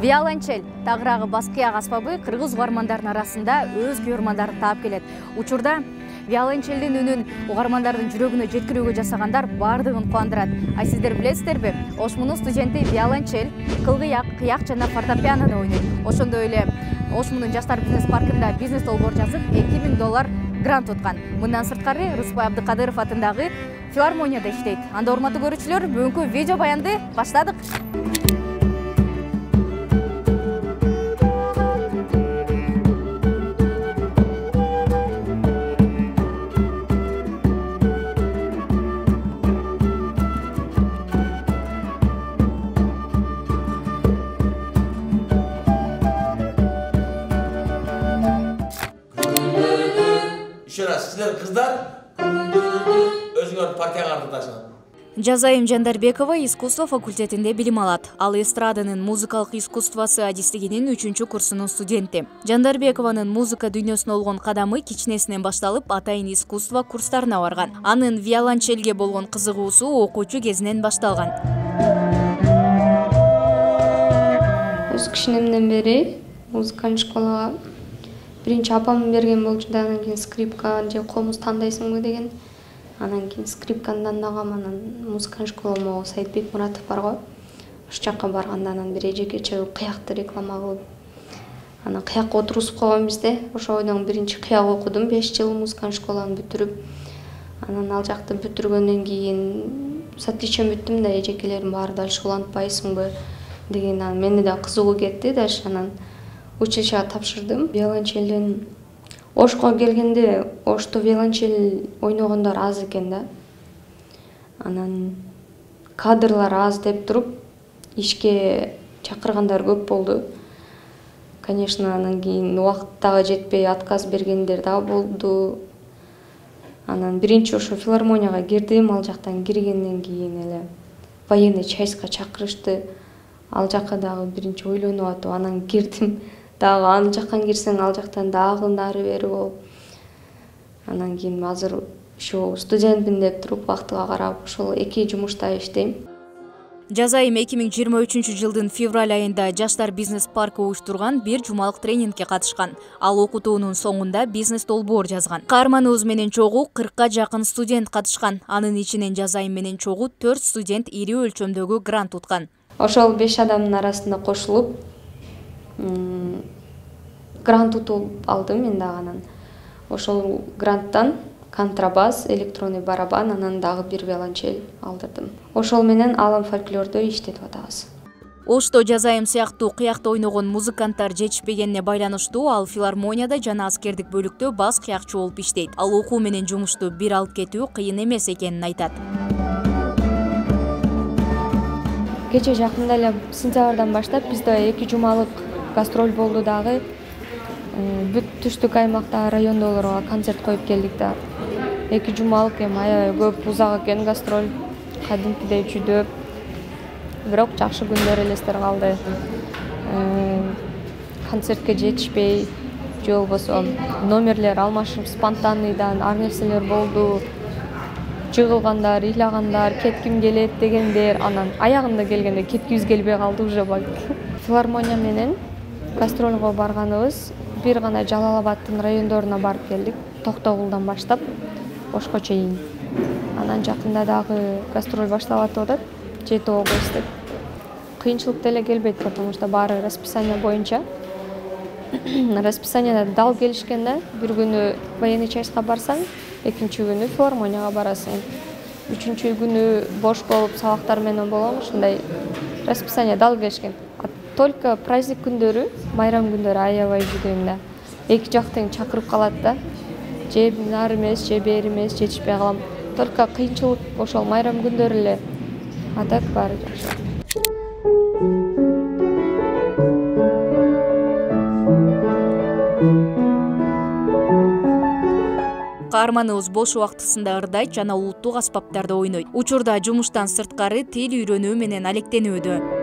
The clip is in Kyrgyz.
Виолончель тагырагы баскыяк аспабы кыргыз угармандардын арасында өз күйөрмандарын таап келет. Учурда виолончелдин үнүн угармандардын жүрөгүнө жеткирүүгө жасагандар бардыгын кубандырат. А сиздер билесиздерби? Ошмунун студенти виолончель, кылгыяк, кыяк жана фортепианода ойнойт. Ошондой эле Ошмунун жаштар бизнес паркында бизнес долбоор жазып, $2000 грант уткан. Мындан сырткары Рыспай Абдыкадыров атындагы филармонияда иштейт. Анда урматтуу көрүүчүлөр, бүгүнкү видео баянды баштадык. Еще раз, сіздер қыздар өзіңерді партияға артыласыңдар. Жазайым Жандарбекова искусство факультетинде билим алат. Ал эстраданын музыкалык искусствосы адистигинин 3-курсунун студенти. Жандарбекованын музыка дүйнөсүнө болгон кадамы кичинесинен башталып, атайын искусство курстарына барган. Анын виолончелге болгон кызыгуусу окуучу кезинен башталган. Өз кичинемден бери музыкалык школага биринчи апам берген болчу да, анан кийин скрипка же комуз тандайсыңбы деген. Анан кийин скрипканы тандагам, анан музыкалык школама Сайыт Бекмуратов барго. Ошол жакка барганда анан бир эжеке чыгып кыякты реклама кылып. Анан кыякка отургузуп койгон бизде. Ошо бойдон биринчи кыяк окудум, 5 жыл музыкалык школаны бүтүрүп. Анан ал жакты бүтүргөндөн кийин с отличием бүттүм да, эжекелерим баары дальше улантпайсыңбы деген. Анан мени да кызыгуу кетти дальше. Анан училищеге тапшырдым. Виолончелден Ошко келгенде, Ошто виолончель ойногондор аз экен да. Анан кадрлар аз деп туруп, ишке чакыргандар көп болду. Конечно, анан кийин убакыт дагы жетпей отказ бергендер дагы болду. Анан биринчи ошо филармонияга кирдим, ал жактан киргенден кийин эле военный частька чакырышты. Ал жакка дагы биринчи ойлонуп атып, анан кирдим. Дагы ал жактан кирсең, ал жактан дагы нары бери болуп. Анан кийин азыр ушу студентмин деп туруп вактыга карап ошол 2 жумушта иштейм. Жазайым 2023-жылдын февраль айында Жаштар бизнес паркы уюштурган бир жумалык тренингке катышкан. Ал окутуунун соңунда бизнес долбоор жазган. Каарманыбыз менен чогуу 40-ка жакын студент катышкан. Анын ичинен Жазайым менен чогуу 4 студент ири өлчөмдөгү грант уткан. Ошол 5 адамдын арасында кошулуп грант утуп алдым мен дагы. Анан ошол гранттан контрабас, электронный барабан, анан дагы бир виолончель алдырдым. Ошол менен Алам фольклордо иштетип атабыз. Ошто Жазайым сыяктуу кыякта ойногон музыканттар жетишпегенине байланыштуу ал филармонияда жана аскердик бөлүктө бас кыякчы болуп иштейт. Ал окуу менен жумушту бир алып кетүү кыйын эмес экенин айтат. Кече жакында эле сентябрдан баштап бизде 2 жумалык гастроль болду дагы. Бүт түштүк аймактагы райондолорго концерт коюп келдик да. 2 жумалык эми аябай көп узак экен гастроль. Кадимкидей жүдөп. Бирок жакшы күндөр элестер калды. Концертке жетишпей, же болбосо номерлер алмашып спонтанныйдан ар нерселер болду. Жыгылгандар, ыйлагандар, кетким келет дегендер, анан аягында келгенде кеткибиз келбей калды уже. Филармония менен гастролго барганыбыз бир гана Жалал Абадтын райондоруна барып келдик. Токтогулдан баштап Ошко чейин. Анан жакында дагы гастроль башталып атат, Жети Огуст деп. Кыйынчылык деле келбейт, потому что баары расписание боюнча. Расписанияда дал келишкен да, бир күнү военный частька барсаң, экинчи күнү филармонияга барасың. Үчүнчү күнү бош болуп сабактар менен болгон, ушундай расписание дал келишкен. Только праздник күндөрү, майрам күндөрү аябай жүдөйм да. Эки жак тең чакырып калат да. Же нары эмес, же бери эмес, жетишпей калам. Только кыйынчылык ошол майрам күндөрү эле. А так баары жакшы. Каарманыбыз бош убактысында ырдайт жана улуттук аспаптарда ойнойт. Учурда жумуштан сырткары тил үйрөнүү менен алектенүүдө.